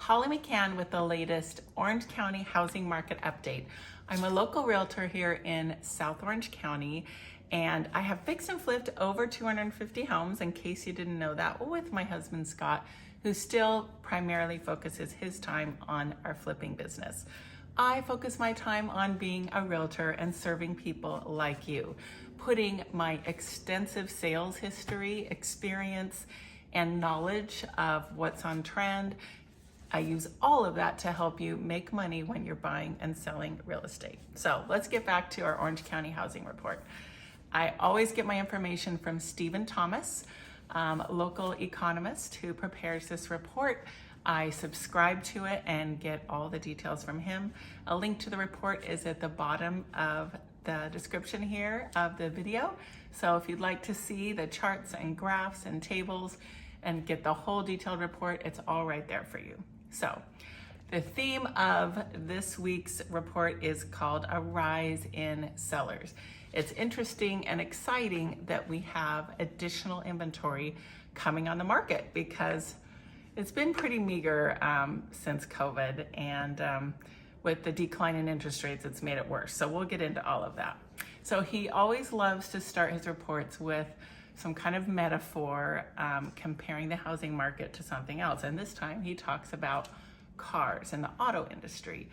Holly McKhann with the latest Orange County housing market update. I'm a local realtor here in South Orange County, and I have fixed and flipped over 250 homes, in case you didn't know that, with my husband Scott, who still primarily focuses his time on our flipping business. I focus my time on being a realtor and serving people like you, putting my extensive sales history, experience, and knowledge of what's on trend. I use all of that to help you make money when you're buying and selling real estate. So let's get back to our Orange County housing report. I always get my information from Stephen Thomas, local economist who prepares this report. I subscribe to it and get all the details from him. A link to the report is at the bottom of the description here of the video. So if you'd like to see the charts and graphs and tables and get the whole detailed report, it's all right there for you. So the theme of this week's report is called A Rise in Sellers. It's interesting and exciting that we have additional inventory coming on the market because it's been pretty meager since COVID, and with the decline in interest rates, it's made it worse. So we'll get into all of that. So he always loves to start his reports with some kind of metaphor comparing the housing market to something else. And this time he talks about cars and the auto industry.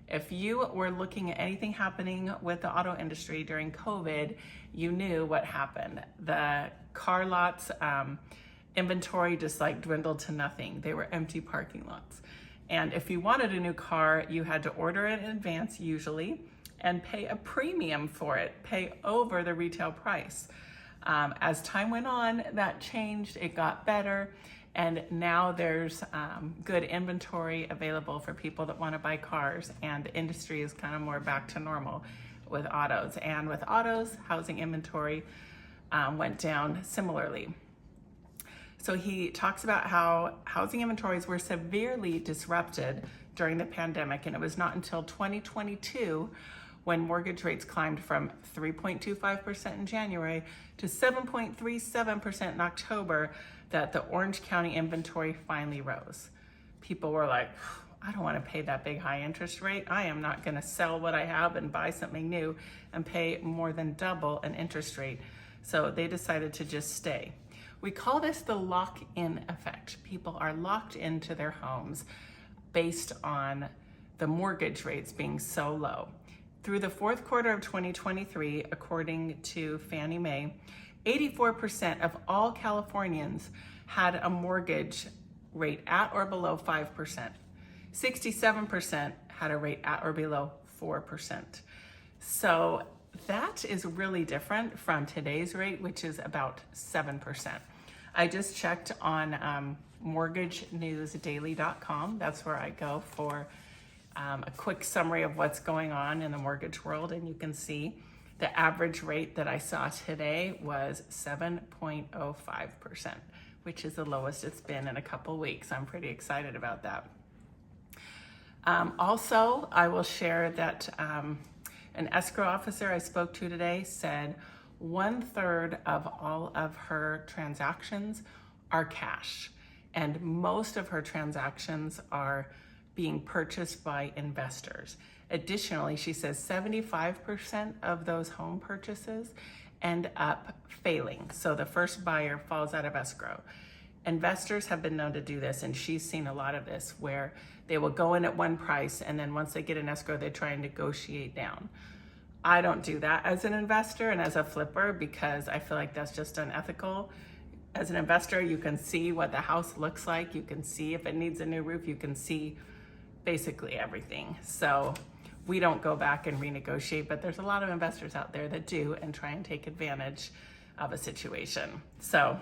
If you were looking at anything happening with the auto industry during COVID, you knew what happened. The car lots inventory just like dwindled to nothing. They were empty parking lots. And if you wanted a new car, you had to order it in advance usually and pay a premium for it, pay over the retail price. As time went on, that changed, it got better, and now there's good inventory available for people that want to buy cars, and the industry is kind of more back to normal with autos. And with autos, housing inventory went down similarly. So he talks about how housing inventories were severely disrupted during the pandemic, and it was not until 2022 when mortgage rates climbed from 3.25% in January to 7.37% in October that the Orange County inventory finally rose. People were like, I don't want to pay that big high interest rate. I am not going to sell what I have and buy something new and pay more than double an interest rate. So they decided to just stay. We call this the lock-in effect. People are locked into their homes based on the mortgage rates being so low. Through the fourth quarter of 2023, according to Fannie Mae, 84% of all Californians had a mortgage rate at or below 5%. 67% had a rate at or below 4%. So that is really different from today's rate, which is about 7%. I just checked on mortgagenewsdaily.com. That's where I go for a quick summary of what's going on in the mortgage world, and you can see the average rate that I saw today was 7.05%, which is the lowest it's been in a couple weeks. I'm pretty excited about that. Also, I will share that an escrow officer I spoke to today said 1/3 of all of her transactions are cash, and most of her transactions are being purchased by investors. Additionally, she says 75% of those home purchases end up failing. So the first buyer falls out of escrow. Investors have been known to do this, and she's seen a lot of this where they will go in at one price, and then once they get an escrow, they try and negotiate down. I don't do that as an investor and as a flipper because I feel like that's just unethical. As an investor, you can see what the house looks like. You can see if it needs a new roof. You can see basically everything. So we don't go back and renegotiate, but there's a lot of investors out there that do and try and take advantage of a situation. So a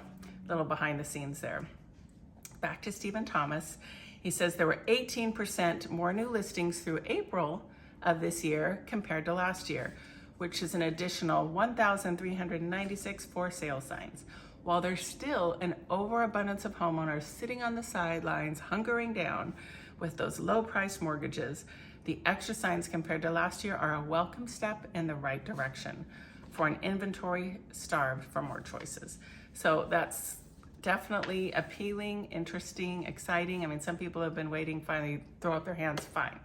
little behind the scenes there. Back to Stephen Thomas. He says there were 18% more new listings through April of this year compared to last year, which is an additional 1,396 for sale signs. While there's still an overabundance of homeowners sitting on the sidelines, hunkering down with those low-priced mortgages, the extra signs compared to last year are a welcome step in the right direction for an inventory starved for more choices. So that's definitely appealing, interesting, exciting. I mean, some people have been waiting, finally throw up their hands, fine.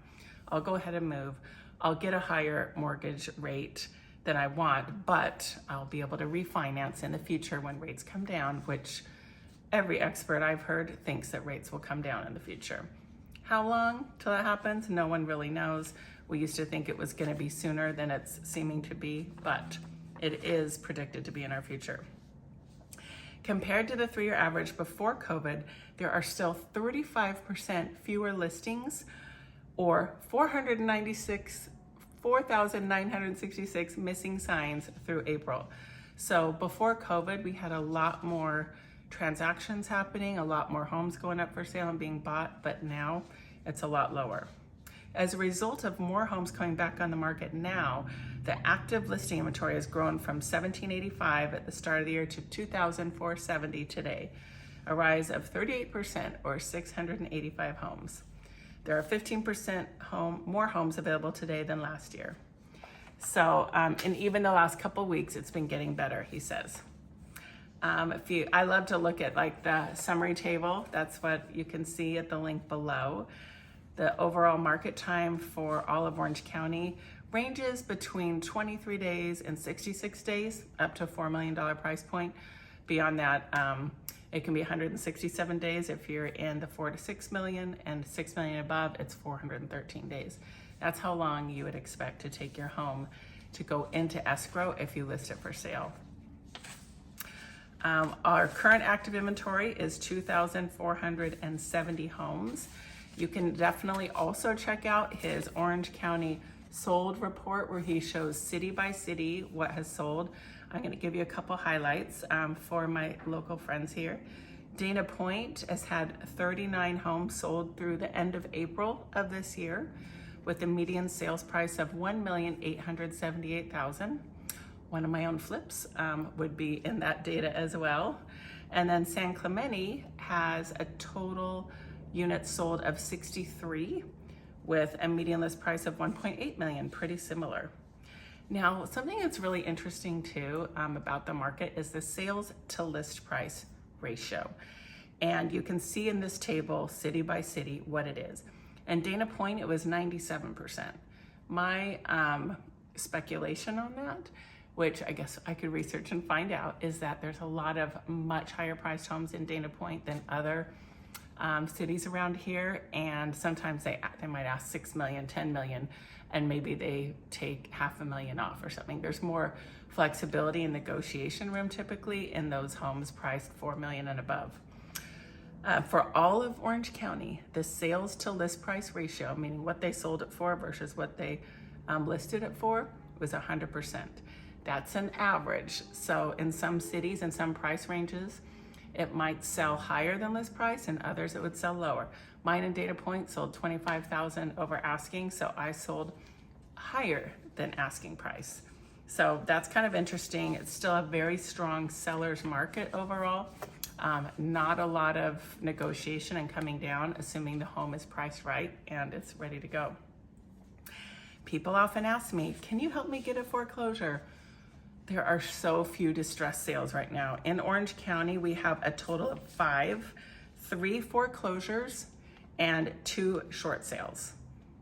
I'll go ahead and move. I'll get a higher mortgage rate than I want, but I'll be able to refinance in the future when rates come down, which every expert I've heard thinks that rates will come down in the future. How long till that happens? No one really knows. We used to think it was going to be sooner than it's seeming to be, but it is predicted to be in our future. Compared to the 3-year average before COVID, there are still 35% fewer listings, or 4,966 missing signs through April. So before COVID, we had a lot more transactions happening, a lot more homes going up for sale and being bought, but now it's a lot lower. As a result of more homes coming back on the market now, the active listing inventory has grown from 1,785 at the start of the year to 2,470 today, a rise of 38% or 685 homes. There are 15% more homes available today than last year. So, and even the last couple of weeks, it's been getting better, he says. I love to look at like the summary table. That's what you can see at the link below. The overall market time for all of Orange County ranges between 23 days and 66 days, up to $4 million price point. Beyond that, it can be 167 days if you're in the 4 to 6 million, and 6 million above, it's 413 days. That's how long you would expect to take your home to go into escrow if you list it for sale. Our current active inventory is 2,470 homes. You can definitely also check out his Orange County sold report where he shows city by city what has sold. I'm going to give you a couple highlights for my local friends here. Dana Point has had 39 homes sold through the end of April of this year with a median sales price of $1,878,000. One of my own flips would be in that data as well. And then San Clemente has a total units sold of 63 with a median list price of 1.8 million, pretty similar. Now, something that's really interesting too about the market is the sales to list price ratio. And you can see in this table, city by city, what it is. And Dana Point, it was 97%. My speculation on that, which I guess I could research and find out, is that there's a lot of much higher priced homes in Dana Point than other cities around here, and sometimes they might ask 6 million, 10 million, and maybe they take $500,000 off or something. There's more flexibility and negotiation room typically in those homes priced 4 million and above. For all of Orange County, the sales to list price ratio, meaning what they sold it for versus what they listed it for, was 100%. That's an average. So in some cities and some price ranges, it might sell higher than list price, and others it would sell lower. Mine in Data Point sold $25,000 over asking, so I sold higher than asking price. So that's kind of interesting. It's still a very strong seller's market overall. Not a lot of negotiation and coming down, assuming the home is priced right and it's ready to go. People often ask me, can you help me get a foreclosure? There are so few distressed sales right now. In Orange County, we have a total of 5, 3 foreclosures and 2 short sales.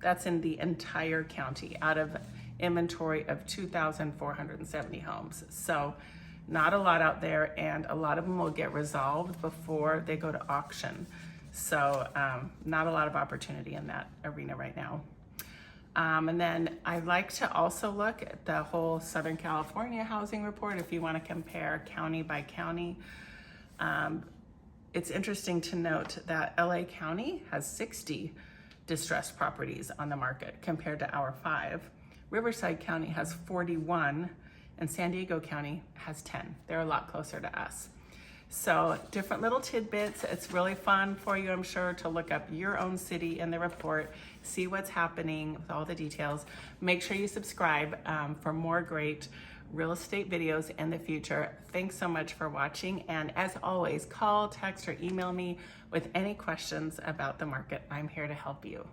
That's in the entire county out of inventory of 2,470 homes. So not a lot out there, and a lot of them will get resolved before they go to auction. So not a lot of opportunity in that arena right now. And then I like to also look at the whole Southern California housing report if you want to compare county by county. It's interesting to note that LA County has 60 distressed properties on the market compared to our 5. Riverside County has 41 and San Diego County has 10. They're a lot closer to us. So different little tidbits. It's really fun for you, I'm sure, to look up your own city in the report, see what's happening with all the details. Make sure you subscribe for more great real estate videos in the future. Thanks so much for watching. And as always, call, text, or email me with any questions about the market. I'm here to help you.